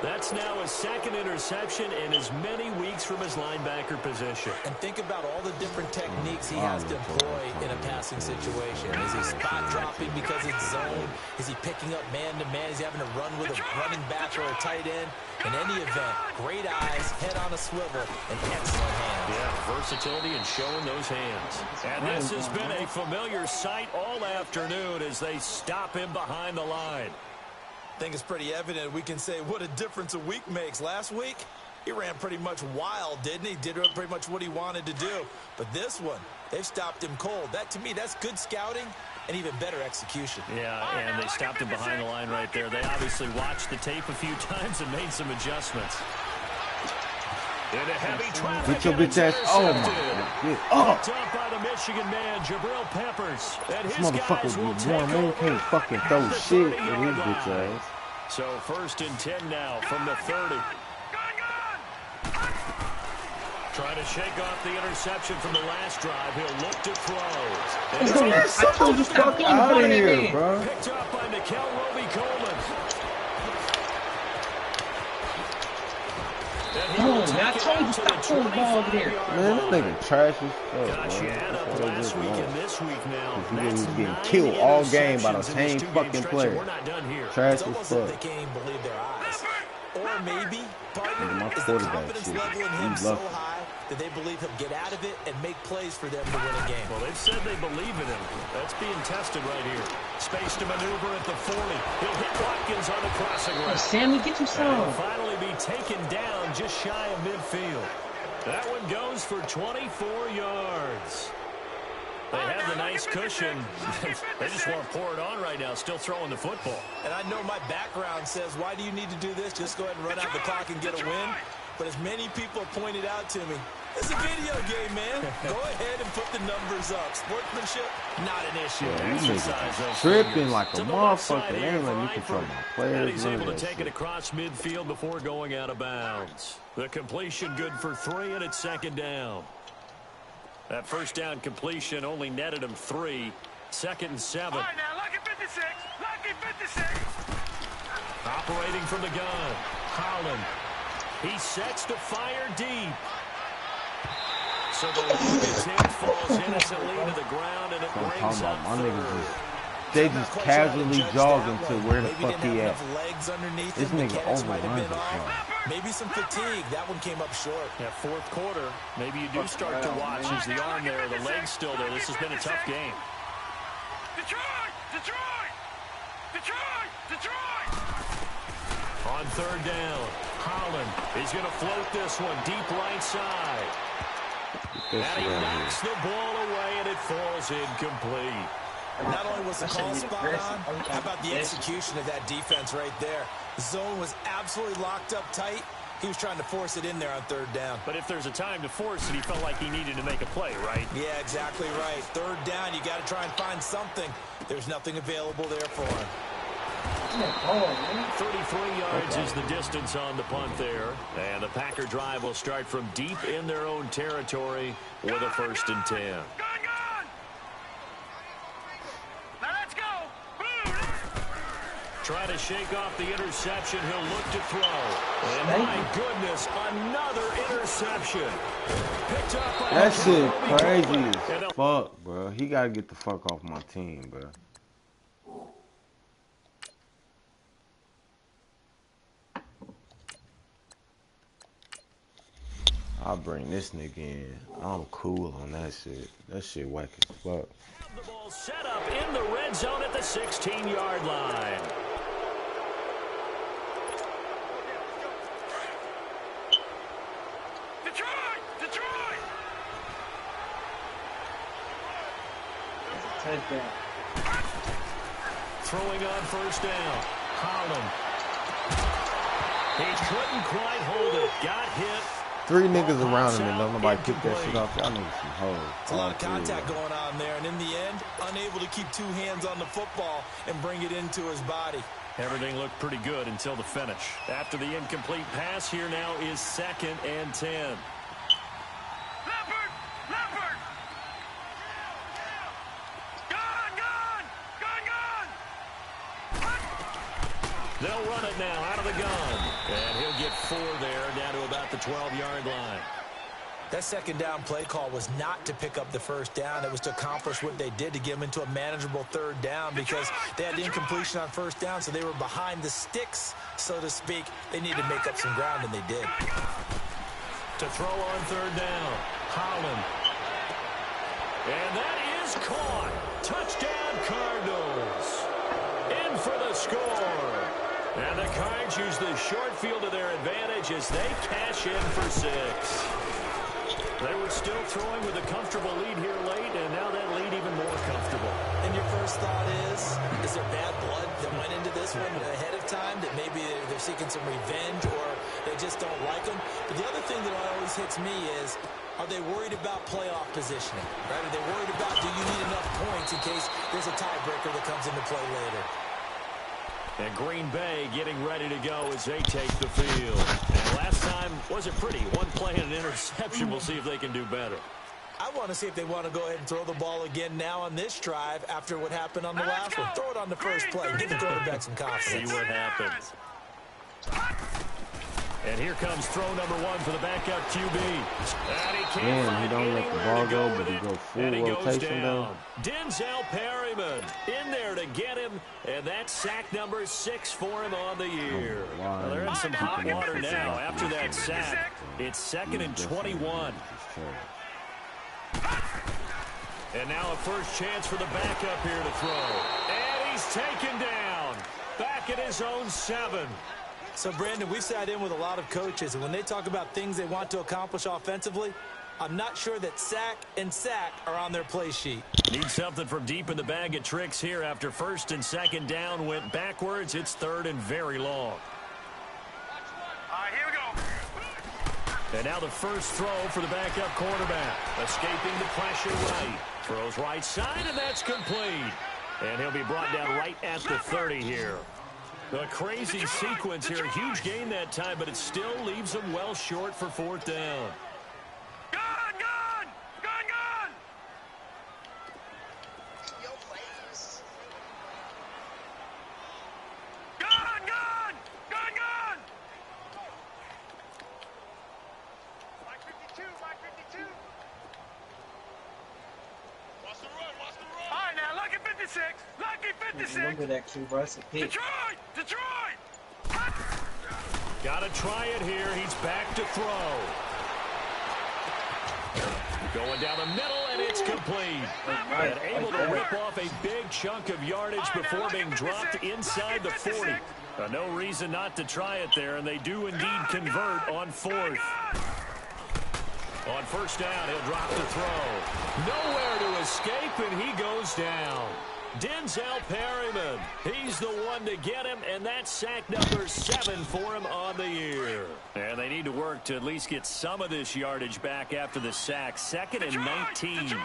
That's now his second interception in as many weeks from his linebacker position. And think about all the different techniques he has to employ in a passing situation. Is he spot dropping because it's zone? Is he picking up man-to-man? Is he having to run with a running back or a tight end? In any event, great eyes, head on a swivel, and excellent hands. Yeah, versatility and showing those hands. And this has been a familiar sight all afternoon as they stop him behind the line. I think it's pretty evident we can say what a difference a week makes. Last week, he ran pretty much wild, didn't he? Did pretty much what he wanted to do. But this one, they stopped him cold. That, to me, that's good scouting and even better execution. Yeah, and they stopped him behind the line right there. They obviously watched the tape a few times and made some adjustments. Into heavy traffic. Get your bitch ass. Oh, my God. Oh. Picked up by the Michigan man, Jabril Peppers. And This his motherfucker guys will with take Warren Moon over can't fucking throw at the shit with his 30-yard bitch line. ass. So first and 10 now from the 30. Gone, gone. Trying to shake off the interception from the last drive. He'll look to throw. Let's go. Get the fuck out of here, bro. Picked up by Nikel Roby-Coleman. Oh, man, I told you stop throwing the ball over there. Man, this nigga trash as fuck, Gosh, you add up bro. last week and this week now. He That's was getting 9 killed all game by the interceptions in this same two-game fucking stretch, player. and we're not done here. Trash It's as almost like fuck. they can't even believe their eyes. Or maybe, Nigga, my partner, is the quarterback confidence shit. level in He him so lucky. high that they believe he'll get out of it and make plays for them to win a game. Well, they've said they believe in him. That's being tested right here. Space to maneuver at the 40. He'll hit Watkins on the crossing Oh, route. Sammy, get you And some. he'll finally be taken down just shy of midfield. That one goes for 24 yards. They have the nice cushion. They just want to pour it on right now, still throwing the football. And I know my background says, why do you need to do this? Just go ahead and run out the clock and get a win. But as many people have pointed out to me, it's a video game, man. Go ahead and put the numbers up. Sportsmanship, not an issue. Yeah, these Exercise those niggas tripping fingers. like a To the left side motherfucker. They here ain't letting me for control Eifert. my And players. he's None able of to that take shit. it across midfield before going out of bounds. The completion good for 3, and it's second down. That first down completion only netted him 3. Second and 7. All right, now, lucky 56. Lucky 56. Operating from the gun. Holland. He sets to fire deep. So the long attempt falls innocently to the ground, and it I'm brings talking up about my niggas third. just, they just casually jogging to where the fuck he at. This nigga overrun this one. Maybe some fatigue. That one came up short. Yeah, fourth quarter, maybe you do start to watch as the arm there, the leg's still there. This has been a tough game. Detroit. Detroit. Detroit. Detroit. On third down, Holland is going to float this one deep right side. Get And that he shit out of knocks the ball away, and it falls incomplete. Not only was the call spot on, how about the execution of that defense right there? The zone was absolutely locked up tight. He was trying to force it in there on third down. But if there's a time to force it, he felt like he needed to make a play, right? Yeah, exactly right. Third down, you got to try and find something. There's nothing available there for him. 33 yards is the distance on the punt there. And the Packer drive will start from deep in their own territory with a 1st and 10. Gone! Now let's go! Boom! Try to shake off the interception. He'll look to throw. And my goodness, another interception. Picked up by That shit crazy as fuck, bro. He got to get the fuck off my team, bro. I'll bring this nigga in. I'm cool on that shit. That shit whack as fuck. The ball set up in the red zone at the 16-yard line. Detroit! Touchdown. Throwing on 1st down. Holland. He couldn't quite hold it. Got hit. 3 niggas around him and don't nobody kick that shit off. Y'all niggas some hoes. It's a lot of contact going on there, and in the end, unable to keep 2 hands on the football and bring it into his body. Everything looked pretty good until the finish. After the incomplete pass, here now is 2nd and 10. Leopard! Gone! They'll run it now out of the gun. And he'll get 4 there, down to about the 12-yard line. That 2nd down play call was not to pick up the 1st down. It was to accomplish what they did, to get them into a manageable 3rd down, because they had the incompletion on 1st down, so they were behind the sticks, so to speak. They needed to make up some ground, and they did. To throw on 3rd down, Holland. And that is caught. Touchdown, Cardinals. In for the score. And the Cards use the short field to their advantage as they cash in for 6. They were still throwing with a comfortable lead here late, and now that lead even more comfortable. And your first thought is there bad blood that went into this one ahead of time, that maybe they're seeking some revenge or they just don't like them? But the other thing that always hits me is, are they worried about playoff positioning? Right? Are they worried about, do you need enough points in case there's a tiebreaker that comes into play later? And Green Bay getting ready to go as they take the field. And last time wasn't pretty. 1 play and an interception. We'll see if they can do better. I want to see if they want to go ahead and throw the ball again now on this drive after what happened on the last one. Throw it on the first play. Give the quarterback some confidence. See what happens. And here comes throw number 1 for the backup QB. And he can't Damn, he don't let the ball go, but he goes full rotation though. Denzel Perryman in there to get him, and that's sack number 6 for him on the year. Well, they're in some hot water now after that sack. It's 2nd and 21. And now a first chance for the backup here to throw. And he's taken down. Back at his own 7. So, Brandon, we've sat in with a lot of coaches, and when they talk about things they want to accomplish offensively, I'm not sure that sack and sack are on their play sheet. Need something from deep in the bag of tricks here. After 1st and 2nd down went backwards, it's 3rd and very long. All right, here we go. And now the first throw for the backup quarterback. Escaping the pressure right. Throws right side, and that's complete. And he'll be brought down right at the 30 here. A crazy sequence here. Huge gain that time, but it still leaves them well short for 4th down. Gone! Mike 52. Watch the run. All right, now, lucky 56. Lucky 56. Remember that too, bro. It's a pick. Detroit! Got to try it here. He's back to throw. Going down the middle, and it's complete. And able to rip off a big chunk of yardage before being dropped inside the 40. No reason not to try it there, and they do indeed convert on 4th. On 1st down, he'll drop the throw. Nowhere to escape, and he goes down. Denzel Perryman. He's the one to get him, and that's sack number 7 for him on the year. And they need to work to at least get some of this yardage back after the sack. 2nd and 19.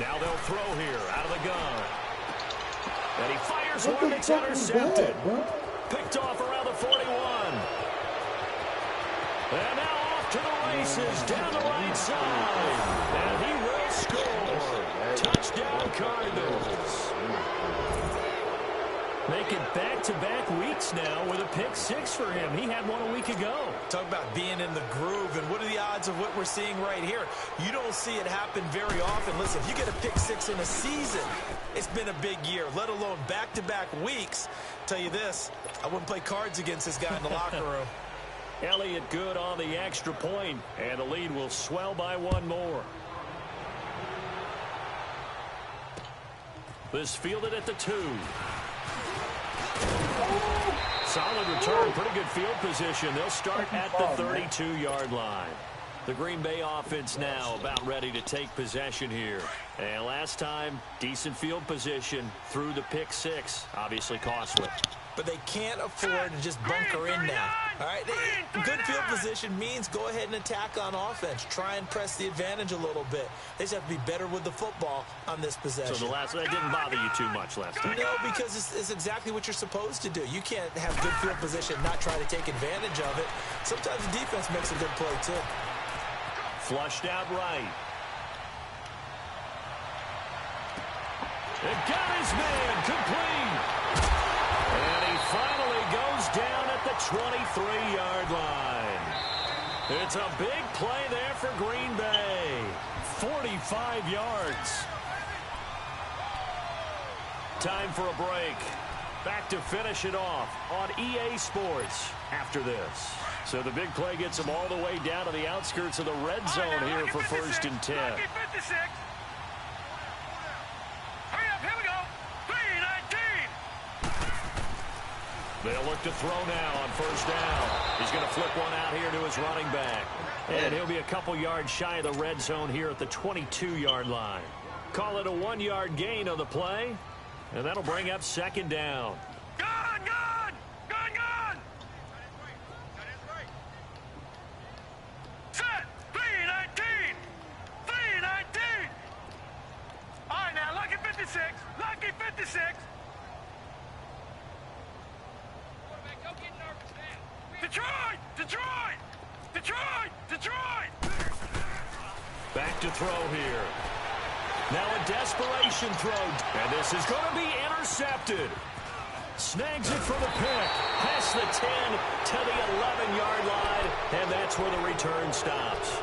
Now they'll throw here out of the gun. And he fires one that's intercepted. Picked off around the 41. And now off to the races down the right side. And he will score. Touchdown Cardinals. Making back-to-back weeks now with a pick 6 for him. He had one a week ago. Talk about being in the groove, and what are the odds of what we're seeing right here? You don't see it happen very often. Listen, if you get a pick 6 in a season, it's been a big year, let alone back-to-back weeks. Tell you this, I wouldn't play cards against this guy in the locker room. Elliott good on the extra point, and the lead will swell by one more. This fielded at the 2. Solid return, pretty good field position. They'll start at the 32-yard line. The Green Bay offense now about ready to take possession here. And last time, decent field position through the pick 6, obviously costly. But they can't afford to just bunker in now. All right, good field position means go ahead and attack on offense. Try and press the advantage a little bit. They just have to be better with the football on this possession. So that didn't bother you too much last time? No, because it's exactly what you're supposed to do. You can't have good field position and not try to take advantage of it. Sometimes the defense makes a good play, too. Flushed out right. It got his man complete. And he finally goes down at the 23-yard line. It's a big play there for Green Bay. 45 yards. Time for a break. Back to finish it off on EA Sports after this. So the big play gets him all the way down to the outskirts of the red zone here for 1st and 10. Hurry up, here we go. 3-19. They'll look to throw now on 1st down. He's going to flip one out here to his running back. And he'll be a couple yards shy of the red zone here at the 22-yard line. Call it a 1-yard gain on the play. And that'll bring up 2nd down. Gun, gun! Gun, gun! Set! 3-19! 3-19! All right, now, lucky 56. Lucky 56. Detroit! Detroit! Detroit! Detroit! Back to throw here. Now a desperation throw. And this is going to be intercepted. Snags it for the pick. Past the 10 to the 11-yard line. And that's where the return stops.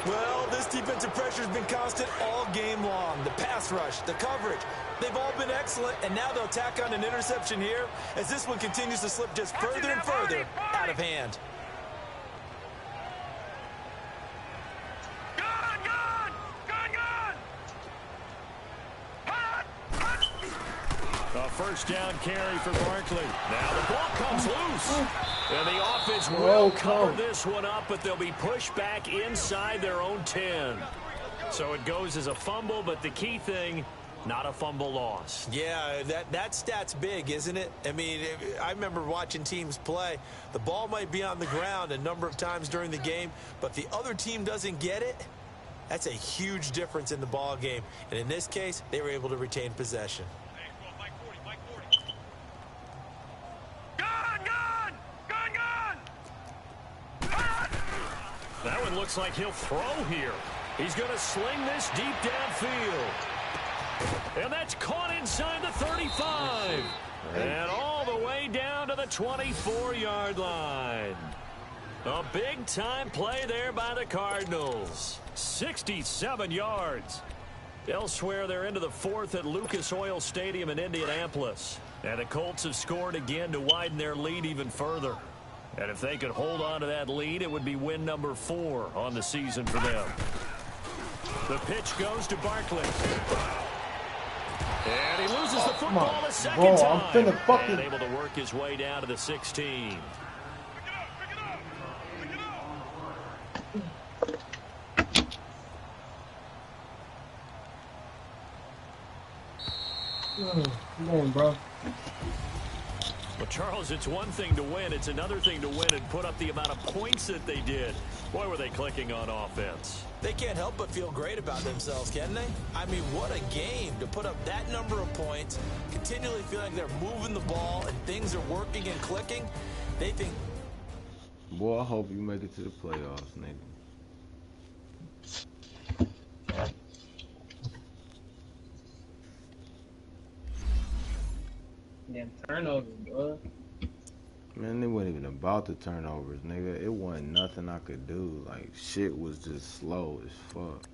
Well, this defensive pressure has been constant all game long. The pass rush, the coverage, they've all been excellent, and now they'll tack on an interception here as this one continues to slip just further and further out of hand. Gun, gun! Gun, gun! A 1st down carry for Barkley. Now the ball comes loose. And the offense will cover this one up, but they'll be pushed back inside their own 10. So it goes as a fumble, but the key thing, not a fumble loss. Yeah, that stat's big, isn't it? I mean, I remember watching teams play. The ball might be on the ground a number of times during the game, but the other team doesn't get it. That's a huge difference in the ball game. And in this case, they were able to retain possession. That one looks like he'll throw here. He's going to sling this deep downfield. And that's caught inside the 35. And all the way down to the 24-yard line. A big-time play there by the Cardinals. 67 yards. Elsewhere, they're into the 4th at Lucas Oil Stadium in Indianapolis. And the Colts have scored again to widen their lead even further. And if they could hold on to that lead, it would be win number 4 on the season for them. The pitch goes to Barkley. And he loses the football a second time. And able to work his way down to the 16. Come on, bro. Well, Charles, it's one thing to win. It's another thing to win and put up the amount of points that they did. Boy, were they clicking on offense. They can't help but feel great about themselves, can they? I mean, what a game to put up that number of points, continually feeling like they're moving the ball and things are working and clicking. They think... Boy, I hope you make it to the playoffs, nigga. Damn turnover, bro. Man, it wasn't even about the turnovers, nigga. It wasn't nothing I could do. Like, shit was just slow as fuck.